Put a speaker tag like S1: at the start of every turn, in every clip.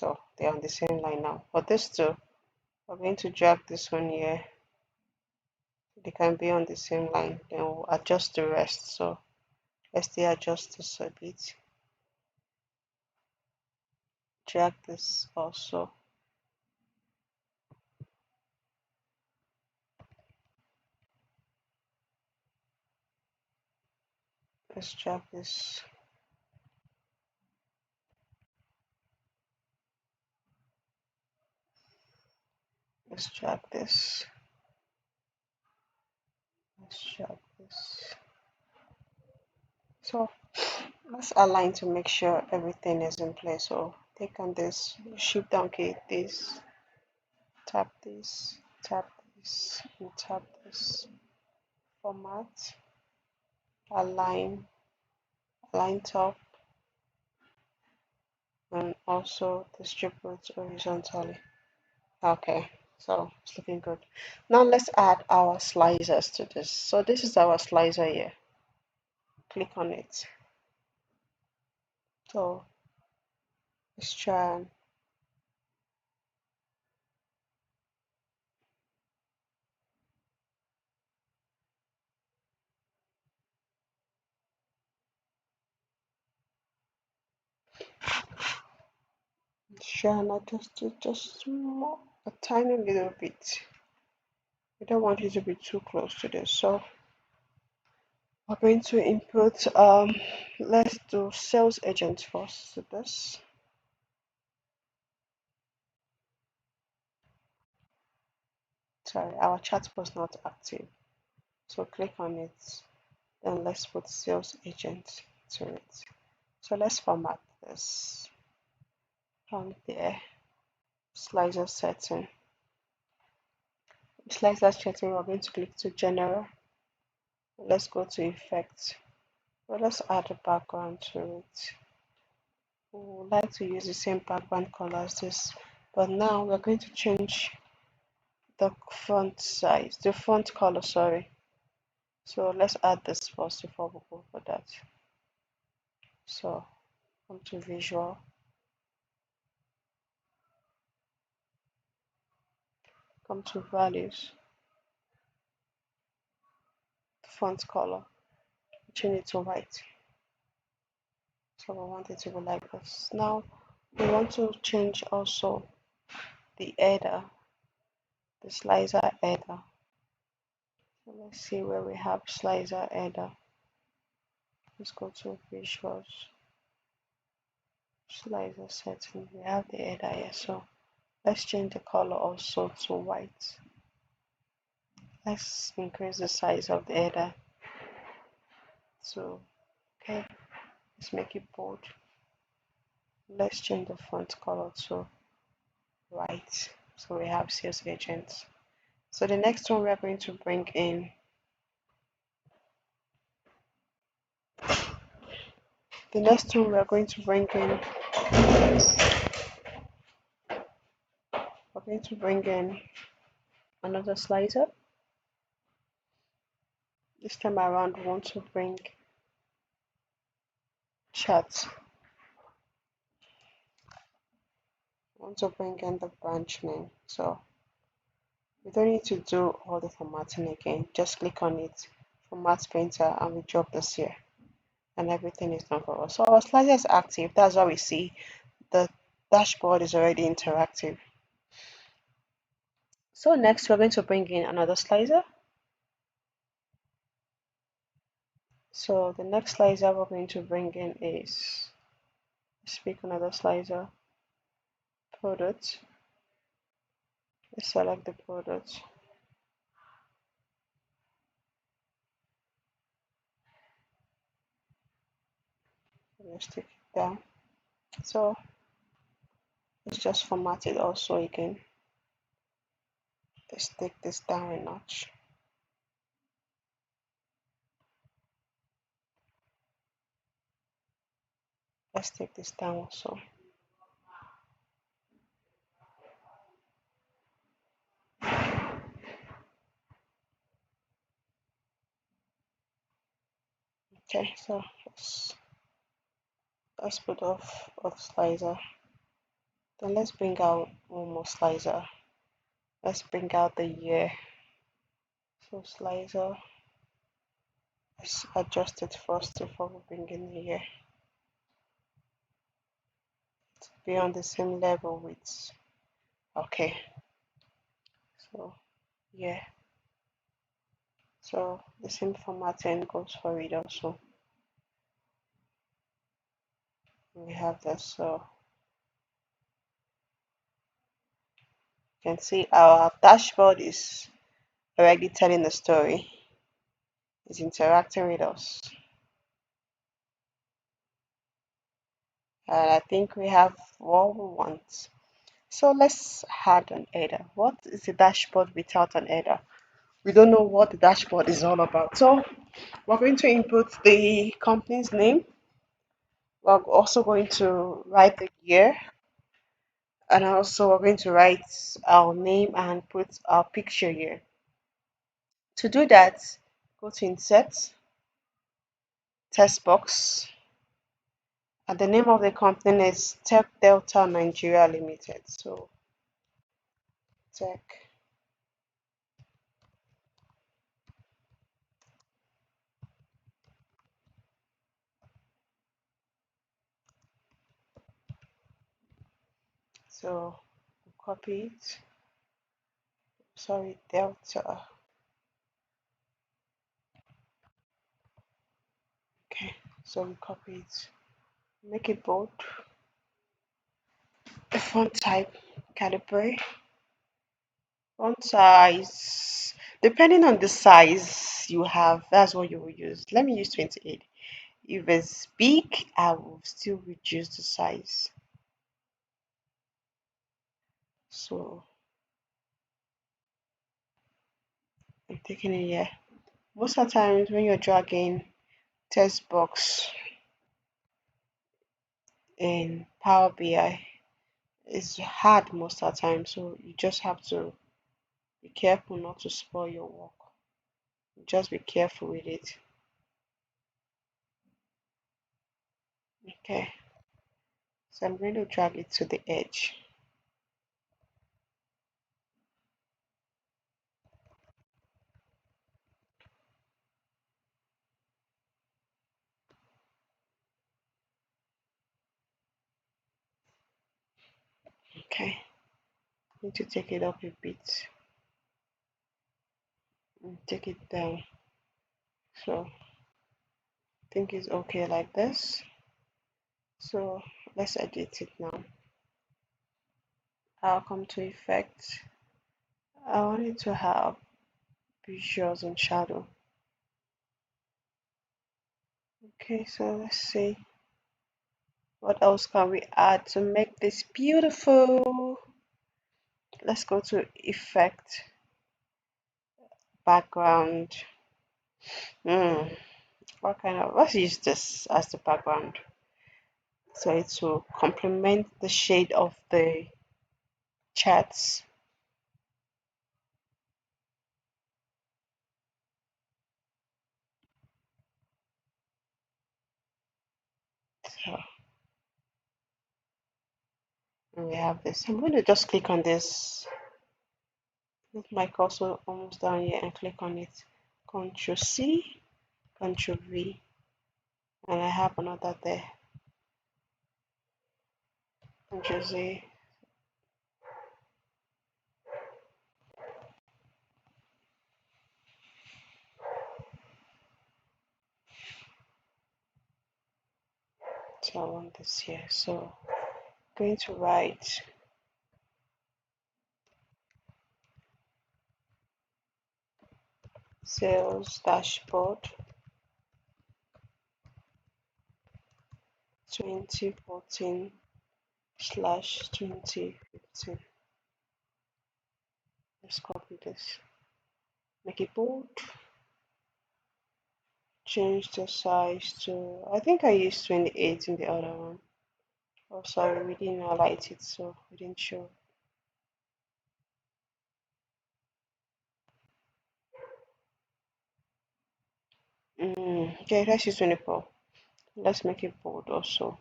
S1: so they're on the same line now. For this two, we're going to drag this one here. They can be on the same line. Then we'll adjust the rest. So let's still adjust this a bit. Drag this also. Let's drag this. Let's drag this. Let's drag this. So let's align to make sure everything is in place. So take on this, shift down key, this, tap this, and tap this. Format, align, align top, and also distribute horizontally. Okay, so it's looking good. Now let's add our slicers to this. So this is our slicer here. Click on it. So let's try and adjust it just more, a tiny little bit. We don't want it to be too close to this. So we're going to input, let's do sales agent first. So this, sorry, our chat was not active. So click on it, then let's put sales agent to it. So let's format this from there. Slicer setting. Slicer setting, we're going to click to general. Let's go to effects. Well, let's add a background to it. We would like to use the same background color as this, but now we're going to change the font size, the font color, sorry. So let's add this first before we go for that. So come to visual, come to values, font color, change it to white. So we want it to be like this. Now we want to change also the header, the slicer header. So let's see where we have slicer header. Let's go to visuals, slicer setting. We have the header here. So let's change the color also to white. Let's increase the size of the header. So okay, let's make it bold. Let's change the font color to white. So we have sales agents. So the next one we are going to bring in, the next one we are going to bring in, we're going to bring in another slicer. This time around we want to bring chat. We want to bring in the branch name. So we don't need to do all the formatting again. Just click on it, format painter, and we drop this here. And everything is done for us. So our slicer is active. That's what we see. The dashboard is already interactive. So next we're going to bring in another slicer. So the next slicer we're going to bring in is, let's pick another slicer, product. Let's select the product. Let's take it down. So let's just format it also again. Let's take this down a notch. Let's take this down also. Okay, so let's put off slicer. Then let's bring out one more slicer. Let's bring out the year. So slicer, let's adjust it first before we bring in the year. To be on the same level with, okay, so yeah. So the same formatting goes for it also. We have this, so you can see our dashboard is already telling the story. It's interacting with us. And I think we have what we want. So let's add an header. What is the dashboard without an header? We don't know what the dashboard is all about. So we're going to input the company's name. We're also going to write the year, and also we're going to write our name and put our picture here. To do that, go to insert, text box, and the name of the company is Tech Delta Nigeria Limited. So Tech, so copy it. Sorry, Delta. Okay, so we copy it. Make it bold. The font type, Calibri. Font size, depending on the size you have, that's what you will use. Let me use 28. If it's big, I will still reduce the size. So I'm taking it here. Most of the times when you're dragging text box in Power BI, it's hard most of the time. So you just have to be careful not to spoil your work. Just be careful with it. Okay. So I'm going to drag it to the edge. Okay. Need to take it up a bit and take it down. So I think it's okay like this. So let's edit it now. I'll come to effect. I want it to have visuals and shadow. Okay, so let's see what else can we add to make this beautiful. Let's go to effect, background. Let's use this as the background. So it will complement the shade of the charts. So we have this. I'm going to just click on this. With my cursor almost down here and click on it. Control C, Control V, and I have another there. Control Z. So I want this here. So I'm going to write sales dashboard 2014/2015. Let's copy this. Make it bold. Change the size to, I think I used 28 in the other one. Oh, sorry, we didn't highlight it, so we didn't show. Okay, let's use 24. Let's make it bold also.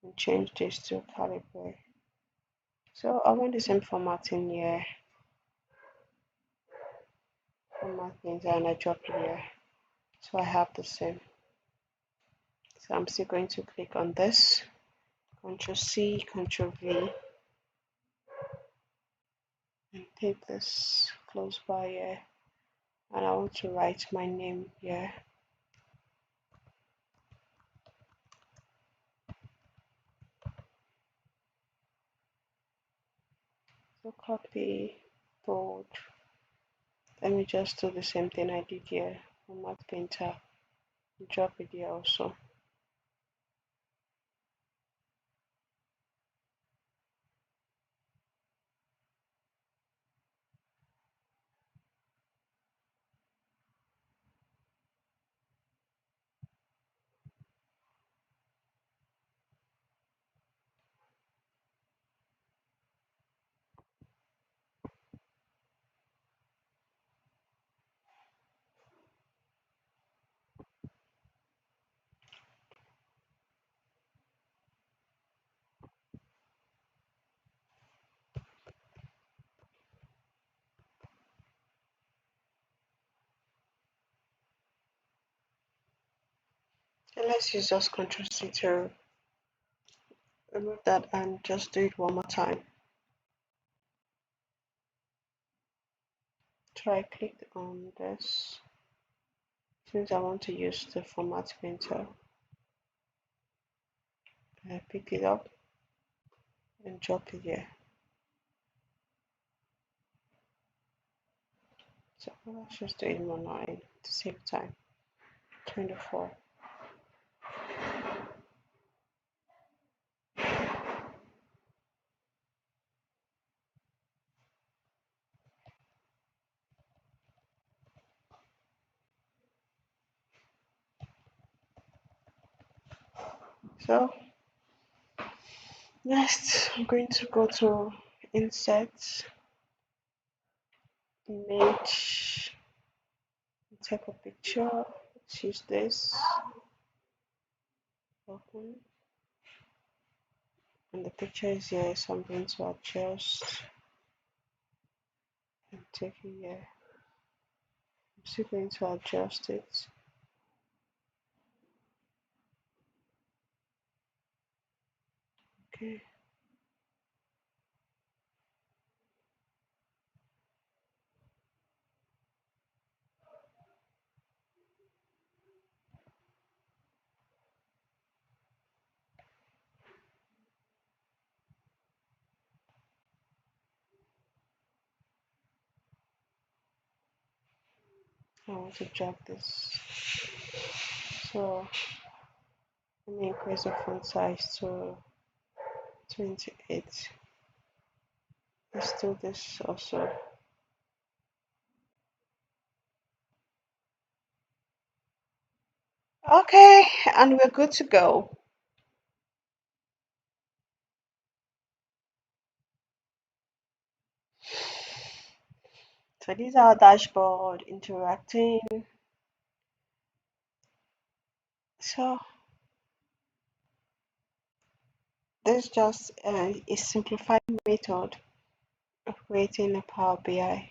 S1: And change this to calibrate. So I want the same formatting here, formatting, and I drop it here. So I have the same. So I'm still going to click on this, Control C, Control V, and take this close by here. And I want to write my name here. So copy, bold. Let me just do the same thing I did here. Format Painter, drop it here also. And let's use just Control C to remove that and just do it one more time. Try click on this since I want to use the Format Painter. I pick it up and drop it here. So let's just do it one line to save time. 24. So next I'm going to go to Insert, Image, take a picture. Let's use this. Open. And the picture is here, so I'm going to adjust and take it here. I'm still going to adjust it. Okay. I want to drag this. So let me increase the font size to 28. Let's do this also. Okay, and we're good to go. So these are our dashboard interacting. So this just a simplified method of creating a Power BI.